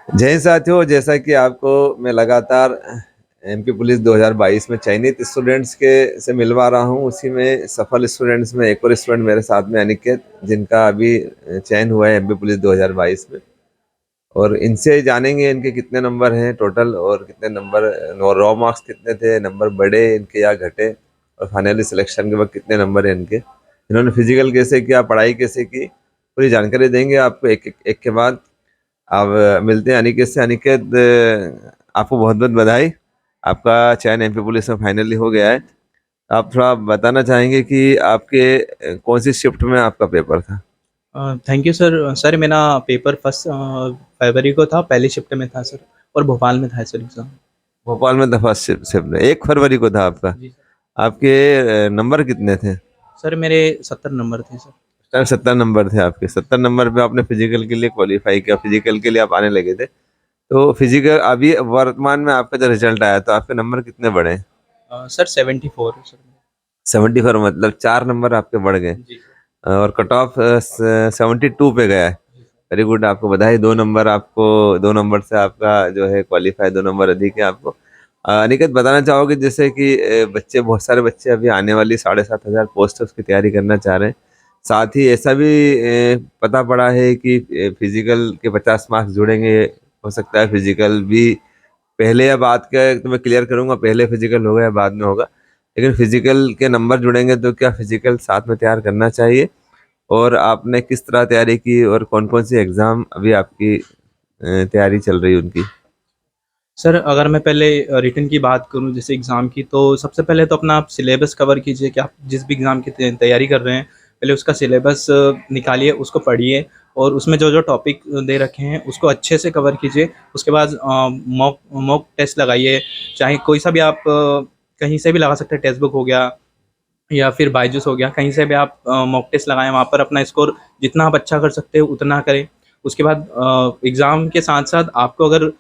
जय हिंद साथियों, जैसा कि आपको मैं लगातार एमपी पुलिस 2022 में चयनित स्टूडेंट्स के से मिलवा रहा हूं, उसी में सफल स्टूडेंट्स में एक और स्टूडेंट मेरे साथ में अनिकेत, जिनका अभी चयन हुआ है एमपी पुलिस 2022 में। और इनसे जानेंगे इनके कितने नंबर हैं टोटल, और कितने नंबर रॉ मार्क्स कितने थे, नंबर बढ़े इनके या घटे, और फाइनली सिलेक्शन के वक्त कितने नंबर हैं इनके, इन्होंने फिजिकल कैसे किया, पढ़ाई कैसे की, पूरी जानकारी देंगे आपको एक के बाद। अब मिलते हैं अनिकेत से। अनिकेत, आपको बहुत बहुत बधाई, आपका चयन एमपी पुलिस में फाइनली हो गया है। आप थोड़ा बताना चाहेंगे कि आपके कौन सी शिफ्ट में आपका पेपर था? Thank you sir. सर मेरा पेपर फर्स्ट फरवरी को था, पहली शिफ्ट में था सर। और भोपाल में था सर एग्ज़ाम। भोपाल में था फर्स्ट शिफ्ट में, 1 फरवरी को था आपका। जी सर। आपके नंबर कितने थे? सर मेरे 70 नंबर थे सर। 70 नंबर थे आपके। 70 नंबर पे आपने फिजिकल के लिए क्वालिफाई किया, फिजिकल के लिए आप आने लगे थे। तो फिजिकल अभी वर्तमान में आपका जो रिजल्ट आया, तो आपके नंबर कितने बढ़े? Sir 74 sir. 74, मतलब 4 नंबर आपके बढ़ गए। जी सर। और कट ऑफ 72 पे गया है। जी सर। वेरी गुड, आपको बधाई। 2 नंबर आपको, 2 नंबर से आपका जो है क्वालिफाई, 2 नंबर अधिक है आपको। अनिकेत, बताना चाहोगे जैसे कि बच्चे, बहुत सारे बच्चे अभी आने वाली 7,500 पोस्ट की तैयारी करना चाह रहे हैं। साथ ही ऐसा भी पता पड़ा है कि फिजिकल के 50 मार्क्स जुड़ेंगे। हो सकता है फिजिकल भी पहले या बाद का, तो मैं क्लियर करूंगा पहले फिजिकल होगा या बाद में होगा। लेकिन फिजिकल के नंबर जुड़ेंगे तो क्या फिजिकल साथ में तैयार करना चाहिए? और आपने किस तरह तैयारी की, और कौन कौन सी एग्जाम अभी आपकी तैयारी चल रही है उनकी? सर अगर मैं पहले रिटन की बात करूं जैसे एग्ज़ाम की, तो सबसे पहले तो अपना आप सिलेबस कवर कीजिए कि आप जिस भी एग्ज़ाम की तैयारी कर रहे हैं, पहले उसका सिलेबस निकालिए, उसको पढ़िए और उसमें जो जो टॉपिक दे रखे हैं उसको अच्छे से कवर कीजिए। उसके बाद मॉक मॉक टेस्ट लगाइए, चाहे कोई सा भी आप कहीं से भी लगा सकते हैं, टेक्स्ट बुक हो गया या फिर बायजूस हो गया, कहीं से भी आप मॉक टेस्ट लगाएँ, वहाँ पर अपना स्कोर जितना आप अच्छा कर सकते हो उतना करें। उसके बाद एग्ज़ाम के साथ-साथ आपको अगर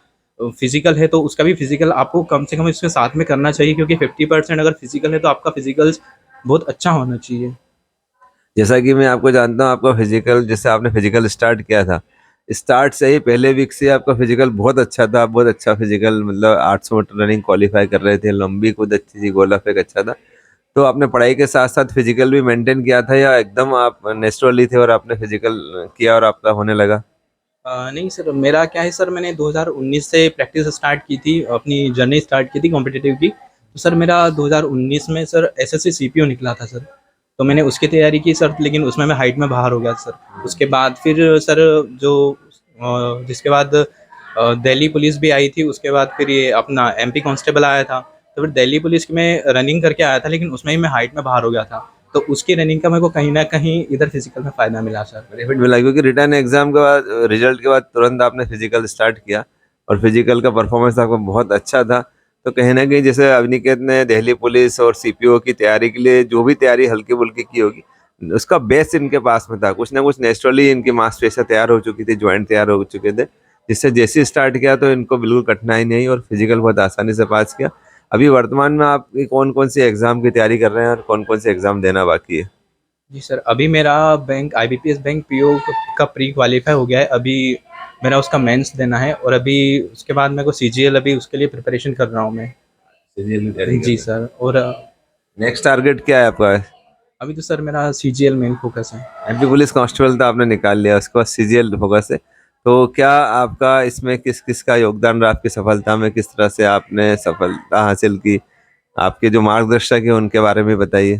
फिज़िकल है तो उसका भी फिज़िकल आपको कम से कम इसके साथ में करना चाहिए, क्योंकि 50% अगर फिज़िकल है तो आपका फिज़िकल्स बहुत अच्छा होना चाहिए। जैसा कि मैं आपको जानता हूँ, आपका फिजिकल, जैसे आपने फिजिकल स्टार्ट किया था, स्टार्ट से ही पहले वीक से आपका फिजिकल बहुत अच्छा था, बहुत अच्छा फिजिकल, मतलब 800 मीटर रनिंग क्वालिफाई कर रहे थे, लंबी कूद अच्छी थी, गोला फेंक अच्छा था। तो आपने पढ़ाई के साथ साथ फिजिकल भी मेंटेन किया था, या एकदम आप नेचुरली थे और आपने फिजिकल किया और आपका होने लगा? नहीं सर, मेरा क्या है सर, मैंने 2019 से प्रैक्टिस स्टार्ट की थी, अपनी जर्नी स्टार्ट की थी कॉम्पिटिटिव की। तो सर मेरा 2019 में सर एसएससी सीपीओ निकला था सर। तो मैंने उसकी तैयारी की सर, लेकिन उसमें मैं हाइट में बाहर हो गया सर। उसके बाद फिर सर जो जिसके बाद दिल्ली पुलिस भी आई थी, उसके बाद फिर ये अपना एमपी कांस्टेबल आया था। तो फिर दिल्ली पुलिस में रनिंग करके आया था, लेकिन उसमें ही मैं हाइट में बाहर हो गया था। तो उसकी रनिंग का मेरे को कहीं न कहीं इधर फिज़िकल में फ़ायदा मिला सर। बेनिफिट मिला, क्योंकि रिटर्न एग्जाम के बाद, रिजल्ट के बाद तुरंत आपने फिजिकल स्टार्ट किया, और फिजिकल का परफॉर्मेंस आपका बहुत अच्छा था। तो कहीं ना कहीं जैसे अवनिकेत ने दिल्ली पुलिस और सीपीओ की तैयारी के लिए जो भी तैयारी हल्की फुल्की की होगी, उसका बेस इनके पास में था, कुछ ना कुछ नेचुरली इनकी मांसपेशियां तैयार हो चुकी थी, ज्वाइंट तैयार हो चुके थे, जिससे जैसे स्टार्ट किया तो इनको बिल्कुल कठिनाई नहीं, और फिजिकल बहुत आसानी से पास किया। अभी वर्तमान में आप कौन कौन सी एग्जाम की तैयारी कर रहे हैं, और कौन कौन से एग्जाम देना बाकी है? जी सर, अभी मेरा बैंक आईबीपीएस बैंक पीओ का प्री क्वालिफाई हो गया है। अभी मेरा उसका मेंस देना है और अभी उसके बाद मेरे को सीजीएल, अभी उसके लिए प्रिपरेशन कर रहा हूँ मैं। सीरियल में तैयारी कर जी रहे हैं। सर। और नेक्स्ट टारगेट क्या है आपका? अभी तो सर मेरा सीजीएल मेन फोकस है। एमपी पुलिस कांस्टेबल तो आपने निकाल लिया, उसके बाद सीजीएल फोकस है। तो क्या आपका इसमें किस किस का योगदान रहा आपकी सफलता में, किस तरह से आपने सफलता हासिल की? आपके जो मार्गदर्शक है उनके बारे में बताइए।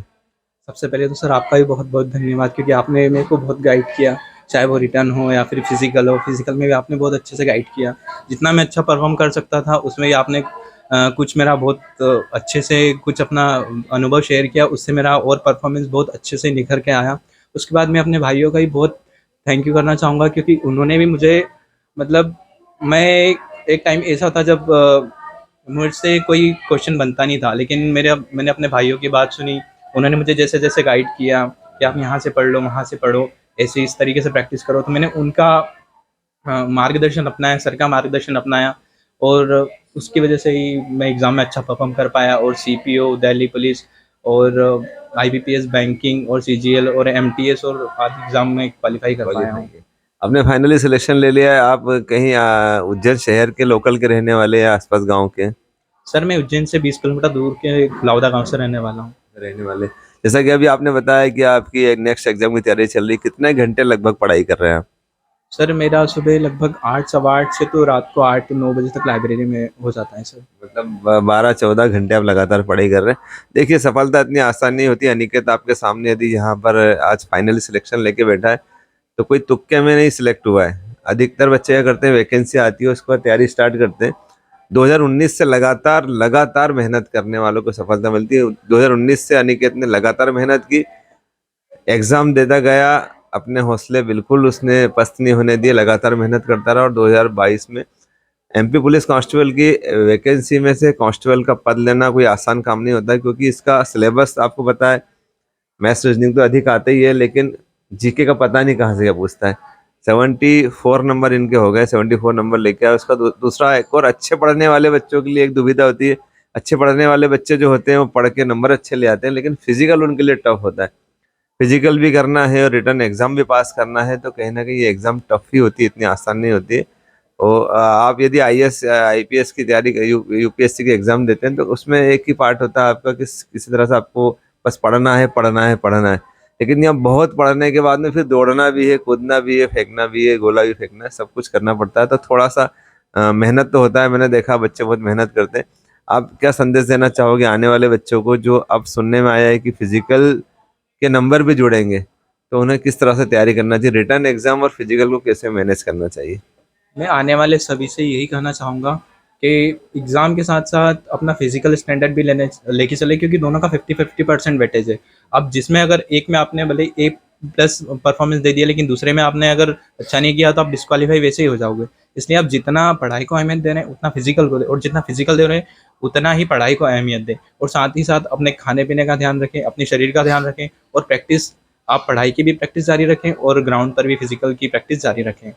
सबसे पहले तो सर आपका भी बहुत-बहुत धन्यवाद, क्योंकि आपने मेरे को बहुत गाइड किया, चाहे वो रिटर्न हो या फिर फिज़िकल हो। फिज़िकल में भी आपने बहुत अच्छे से गाइड किया। जितना मैं अच्छा परफ़ॉर्म कर सकता था उसमें भी आपने कुछ मेरा बहुत अच्छे से कुछ अपना अनुभव शेयर किया, उससे मेरा और परफ़ॉर्मेंस बहुत अच्छे से निखर के आया। उसके बाद मैं अपने भाइयों का भी बहुत थैंक यू करना चाहूँगा, क्योंकि उन्होंने भी मुझे मतलब मैं एक टाइम ऐसा था जब मुझसे कोई क्वेश्चन बनता नहीं था, लेकिन मैंने अपने भाइयों की बात सुनी। उन्होंने मुझे जैसे-जैसे गाइड किया कि आप यहाँ से पढ़ लो, वहाँ से पढ़ो, ऐसे इस तरीके से प्रैक्टिस करो, तो मैंने उनका मार्गदर्शन अपनाया, सर का मार्गदर्शन अपनाया और उसकी वजह से ही मैं एग्ज़ाम में अच्छा परफ़ॉर्म कर पाया और सीपीओ, दिल्ली पुलिस और आईबीपीएस बैंकिंग और सीजीएल और एमटीएस और आदि एग्ज़ाम में क्वालीफ़ाई कर पाया क्वालिफाई हूँ। किया। आपने फाइनली सिलेक्शन ले लिया है। आप कहीं उज्जैन शहर के लोकल के रहने वाले या आसपास गांव के सर मैं उज्जैन से 20 किलोमीटर दूर के लावदा गांव से रहने वाला हूँ। रहने वाले? जैसा कि अभी आपने बताया कि आपकी एक नेक्स्ट एग्जाम की तैयारी चल रही, कितने घंटे लगभग पढ़ाई कर रहे हैं आप? सर मेरा सुबह लगभग 8 सवा 8 से तो रात को 8 9 बजे तक लाइब्रेरी में हो जाता है सर। मतलब 12-14 घंटे आप लगातार पढ़ाई कर रहे हैं। देखिए, सफलता इतनी आसान नहीं होती। अनिकेत आपके सामने यदि यहाँ पर आज फाइनली सिलेक्शन लेके बैठा है तो कोई तुक्के में नहीं सिलेक्ट हुआ है। अधिकतर बच्चे क्या करते हैं, वैकेंसी आती है उसके बाद तैयारी स्टार्ट करते हैं। 2019 से लगातार लगातार मेहनत करने वालों को सफलता मिलती है। 2019 से अनिकेत ने लगातार मेहनत की, एग्जाम देता गया, अपने हौसले बिल्कुल उसने पस्त नहीं होने दिए, लगातार मेहनत करता रहा और 2022 में एमपी पुलिस कांस्टेबल की वैकेंसी में से कांस्टेबल का पद लेना कोई आसान काम नहीं होता है, क्योंकि इसका सिलेबस आपको पता है। मैथ्स रीजनिंग तो अधिक आते ही है, लेकिन जीके का पता नहीं कहाँ से क्या पूछता है। 74 नंबर इनके हो गए, 74 नंबर लेके आए। उसका दूसरा एक और, अच्छे पढ़ने वाले बच्चों के लिए एक दुविधा होती है। अच्छे पढ़ने वाले बच्चे जो होते हैं वो पढ़ के नंबर अच्छे ले आते हैं, लेकिन फिजिकल उनके लिए टफ होता है। फिजिकल भी करना है और रिटर्न एग्जाम भी पास करना है, तो कहीं ना कहीं ये एग्जाम टफ ही होती है, इतनी आसान नहीं होती है। और आप यदि आईएएस आईपीएस की तैयारी यूपीएससी की एग्जाम देते हैं तो उसमें एक ही पार्ट होता है आपका, किसी तरह से आपको बस पढ़ना है पढ़ना है पढ़ना है। लेकिन यहाँ बहुत पढ़ने के बाद में फिर दौड़ना भी है, कूदना भी है, फेंकना भी है, गोला भी फेंकना है, सब कुछ करना पड़ता है। तो थोड़ा सा मेहनत तो होता है। मैंने देखा बच्चे बहुत मेहनत करते हैं। आप क्या संदेश देना चाहोगे आने वाले बच्चों को, जो अब सुनने में आया है कि फिजिकल के नंबर भी जुड़ेंगे, तो उन्हें किस तरह से तैयारी करना चाहिए, रिटर्न एग्जाम और फिजिकल को कैसे मैनेज करना चाहिए? मैं आने वाले सभी से यही कहना चाहूँगा कि एग्ज़ाम के साथ साथ अपना फिजिकल स्टैंडर्ड भी लेके चले, क्योंकि दोनों का 50-50% वेटेज है। अब जिसमें अगर एक में आपने भले ए प्लस परफॉर्मेंस दे दिया, लेकिन दूसरे में आपने अगर अच्छा नहीं किया तो आप डिस्क्वालीफाई वैसे ही हो जाओगे। इसलिए आप जितना पढ़ाई को अहमियत दे रहे हैं उतना फिजिकल को दें, और जितना फिजिकल दे रहे हैं उतना ही पढ़ाई को अहमियत दें। और साथ ही साथ अपने खाने पीने का ध्यान रखें, अपने शरीर का ध्यान रखें, और प्रैक्टिस, आप पढ़ाई की भी प्रैक्टिस जारी रखें और ग्राउंड पर भी फिजिकल की प्रैक्टिस जारी रखें।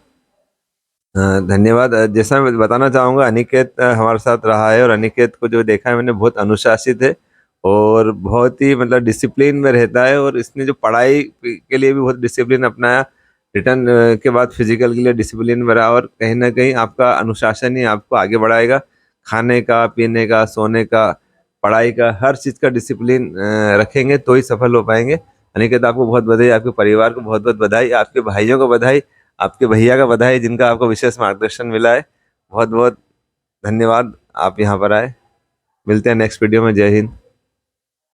धन्यवाद। जैसा मैं बताना चाहूँगा, अनिकेत हमारे साथ रहा है और अनिकेत को जो देखा है मैंने, बहुत अनुशासित है और बहुत ही मतलब डिसिप्लिन में रहता है। और इसने जो पढ़ाई के लिए भी बहुत डिसिप्लिन अपनाया, रिटर्न के बाद फिजिकल के लिए डिसिप्लिन बना, और कहीं ना कहीं आपका अनुशासन ही आपको आगे बढ़ाएगा। खाने का, पीने का, सोने का, पढ़ाई का, हर चीज़ का डिसिप्लिन रखेंगे तो ही सफल हो पाएंगे। अनिकेत, आपको बहुत बधाई, आपके परिवार को बहुत बहुत बधाई, आपके भाइयों को बधाई, आपके भैया का बधाई जिनका आपको विशेष मार्गदर्शन मिला है। बहुत बहुत धन्यवाद, आप यहाँ पर आए। मिलते हैं नेक्स्ट वीडियो में। जय हिंद।